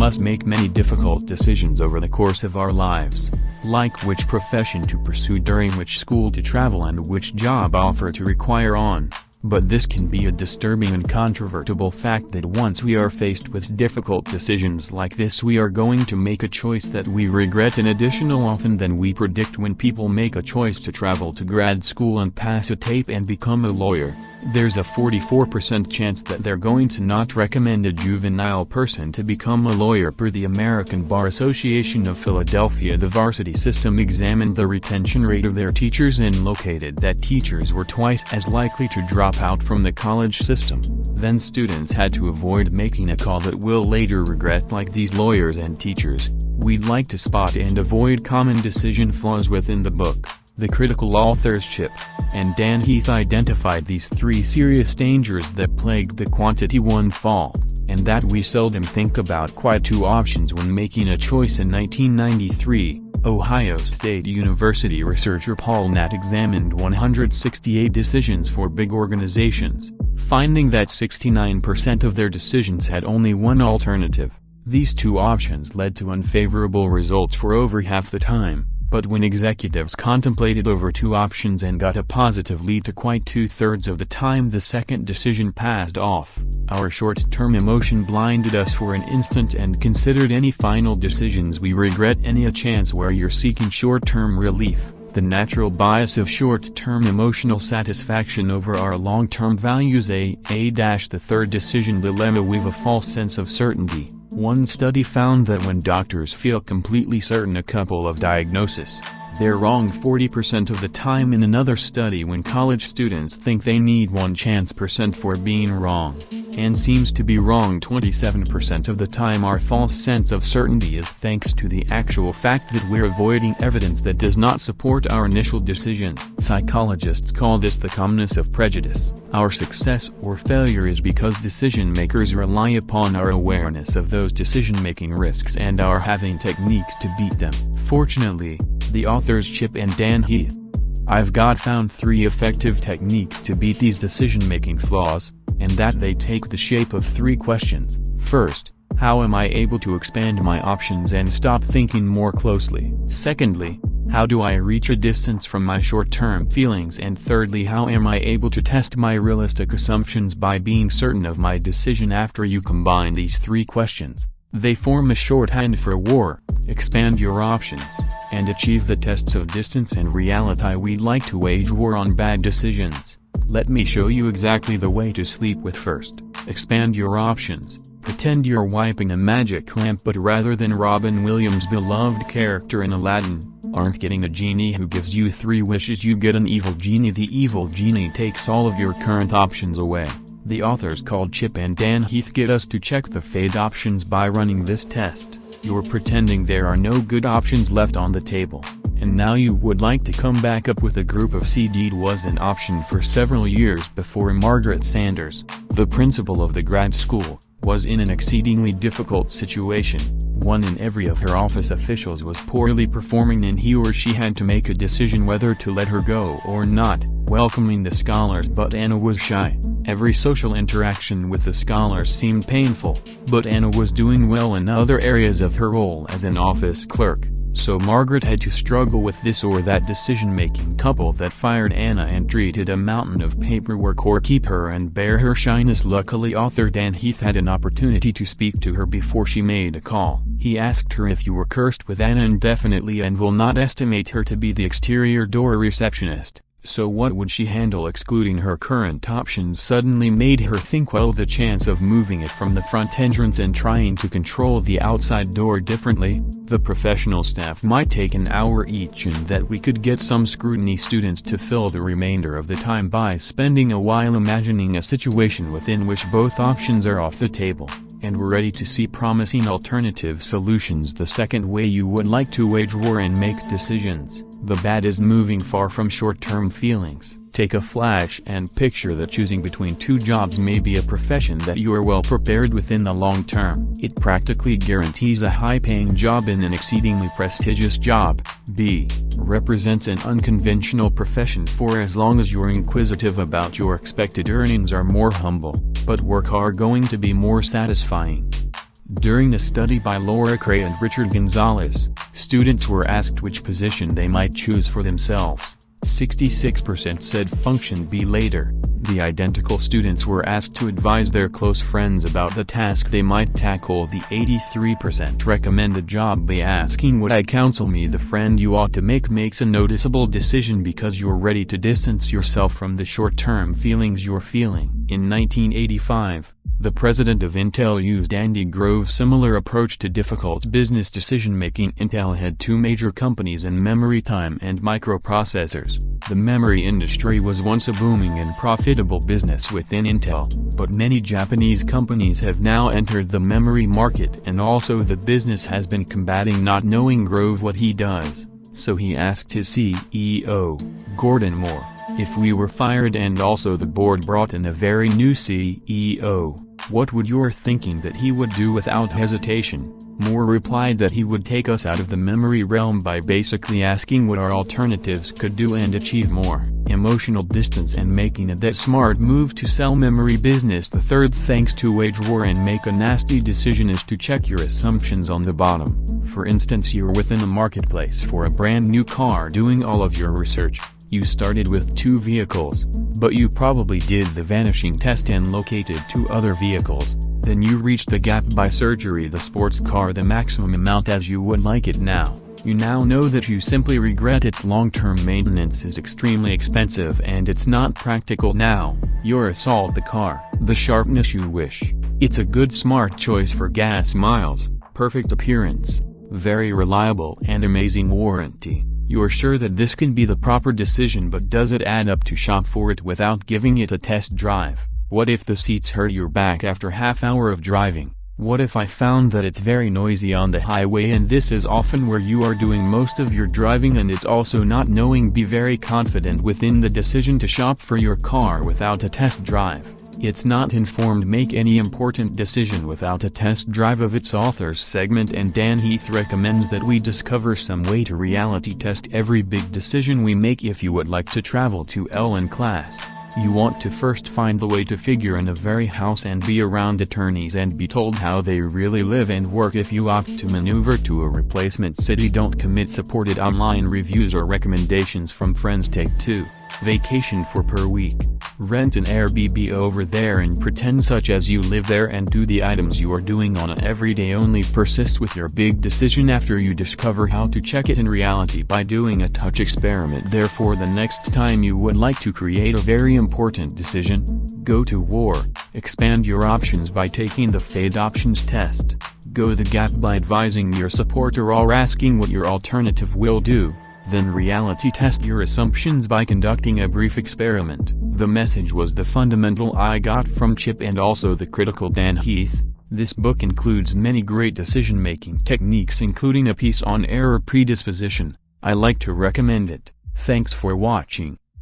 must make many difficult decisions over the course of our lives, like which profession to pursue, during which school to travel, and which job offer to require on. But this can be a disturbing and incontrovertible fact that once we are faced with difficult decisions like this, we are going to make a choice that we regret in additional often than we predict. When people make a choice to travel to grad school and pass a tape and become a lawyer, there's a 44% chance that they're going to not recommend a juvenile person to become a lawyer. Per the American Bar Association of Philadelphia, the varsity system examined the retention rate of their teachers and located that teachers were twice as likely to drop out from the college system. Then students had to avoid making a call that will later regret. Like these lawyers and teachers, we'd like to spot and avoid common decision flaws within the book. The critical authors Chip and Dan Heath identified these three serious dangers that plagued the Quantity I fall, and that we seldom think about. Quite two options when making a choice. In 1993, Ohio State University researcher Paul Natt examined 168 decisions for big organizations, finding that 69% of their decisions had only one alternative. These two options led to unfavorable results for over half the time. But when executives contemplated over two options and got a positive lead to quite 2/3 of the time, the second decision passed off. Our short-term emotion blinded us for an instant and considered any final decisions we regret. A chance where you're seeking short-term relief, the natural bias of short-term emotional satisfaction over our long-term values. The third decision dilemma. We've a false sense of certainty. One study found that when doctors feel completely certain a couple of diagnosis, they're wrong 40% of the time. In another study, when college students think they need 1% for being wrong, and seems to be wrong 27% of the time, our false sense of certainty is thanks to the actual fact that we're avoiding evidence that does not support our initial decision. Psychologists call this the calmness of prejudice. Our success or failure is because decision makers rely upon our awareness of those decision-making risks and our having techniques to beat them. Fortunately, the authors Chip and Dan Heath, found three effective techniques to beat these decision-making flaws, and that they take the shape of three questions. First, how am I able to expand my options and stop thinking more closely? Secondly, how do I reach a distance from my short-term feelings? And thirdly, how am I able to test my realistic assumptions by being certain of my decision? After you combine these three questions, they form a shorthand for war, expand your options, and achieve the tests of distance and reality. We'd like to wage war on bad decisions. Let me show you exactly the way to sleep with. First, expand your options. Pretend you're wiping a magic lamp, but rather than Robin Williams' beloved character in Aladdin, aren't getting a genie who gives you 3 wishes, you get an evil genie. The evil genie takes all of your current options away. The authors called Chip and Dan Heath get us to check the fade options by running this test. You're pretending there are no good options left on the table, and now you would like to come back up with a group of C. Deed was an option for several years before Margaret Sanders, the principal of the grad school, was in an exceedingly difficult situation. 1 in every of her office officials was poorly performing, and he or she had to make a decision whether to let her go or not. Welcoming the scholars, but Anna was shy. Every social interaction with the scholars seemed painful, but Anna was doing well in other areas of her role as an office clerk. So Margaret had to struggle with this or that decision-making couple that fired Anna and treated a mountain of paperwork, or keep her and bear her shyness. Luckily, author Dan Heath had an opportunity to speak to her before she made a call. He asked her if you were cursed with Anna indefinitely and will not estimate her to be the exterior door receptionist, so what would she handle? Excluding her current options suddenly made her think, well, the chance of moving it from the front entrance and trying to control the outside door differently, the professional staff might take an hour each, and that we could get some scrutiny students to fill the remainder of the time by spending a while imagining a situation within which both options are off the table, and we're ready to see promising alternative solutions. The second way you would like to wage war and make decisions, the bad is moving far from short-term feelings. Take a flash and picture that choosing between 2 jobs may be a profession that you are well prepared with in the long term. It practically guarantees a high-paying job in an exceedingly prestigious job. B represents an unconventional profession for as long as you're inquisitive about your expected earnings are more humble, but work are going to be more satisfying. During a study by Laura Cray and Richard Gonzalez, students were asked which position they might choose for themselves. 66% said function B later. The identical students were asked to advise their close friends about the task they might tackle. The 83% recommended job B. Asking would I counsel me the friend you ought to make makes a noticeable decision because you're ready to distance yourself from the short-term feelings you're feeling. In 1985, the president of Intel used Andy Grove's similar approach to difficult business decision-making. Intel had two major companies in memory time and microprocessors. The memory industry was once a booming and profitable business within Intel, but many Japanese companies have now entered the memory market, and also the business has been combating not knowing Grove what he does. So he asked his CEO, Gordon Moore, if we were fired and also the board brought in a very new CEO, what would your thinking that he would do without hesitation? Moore replied that he would take us out of the memory realm by basically asking what our alternatives could do and achieve more emotional distance and making it that smart move to sell memory business. The third thanks to wage war and make a nasty decision is to check your assumptions on the bottom. For instance, you're within a marketplace for a brand new car doing all of your research. You started with 2 vehicles, but you probably did the vanishing test and located 2 other vehicles. Then you reached the gap by surgery, the sports car, the maximum amount as you would like it now. You now know that you simply regret its long-term maintenance is extremely expensive and it's not practical now. Your assault the car, the sharpness you wish. It's a good smart choice for gas miles, perfect appearance, very reliable and amazing warranty. You're sure that this can be the proper decision, but does it add up to shop for it without giving it a test drive? What if the seats hurt your back after half hour of driving? What if I found that it's very noisy on the highway and this is often where you are doing most of your driving and it's also not knowing? Be very confident within the decision to shop for your car without a test drive. It's not informed. Make any important decision without a test drive of its author's segment, and Dan Heath recommends that we discover some way to reality test every big decision we make. If you would like to travel to Ellen class, you want to first find the way to figure in a very house and be around attorneys and be told how they really live and work. If you opt to maneuver to a replacement city, don't commit supported online reviews or recommendations from friends. Take 2 vacation for per week. Rent an Airbnb over there and pretend such as you live there and do the items you are doing on a everyday. Only persist with your big decision after you discover how to check it in reality by doing a touch experiment. Therefore, the next time you would like to create a very important decision, go to war, expand your options by taking the FADE options test, go the gap by advising your supporter or asking what your alternative will do. Then reality test your assumptions by conducting a brief experiment. The message was the fundamental I got from Chip and also the critical Dan Heath. This book includes many great decision-making techniques, including a piece on error predisposition. I like to recommend it. Thanks for watching.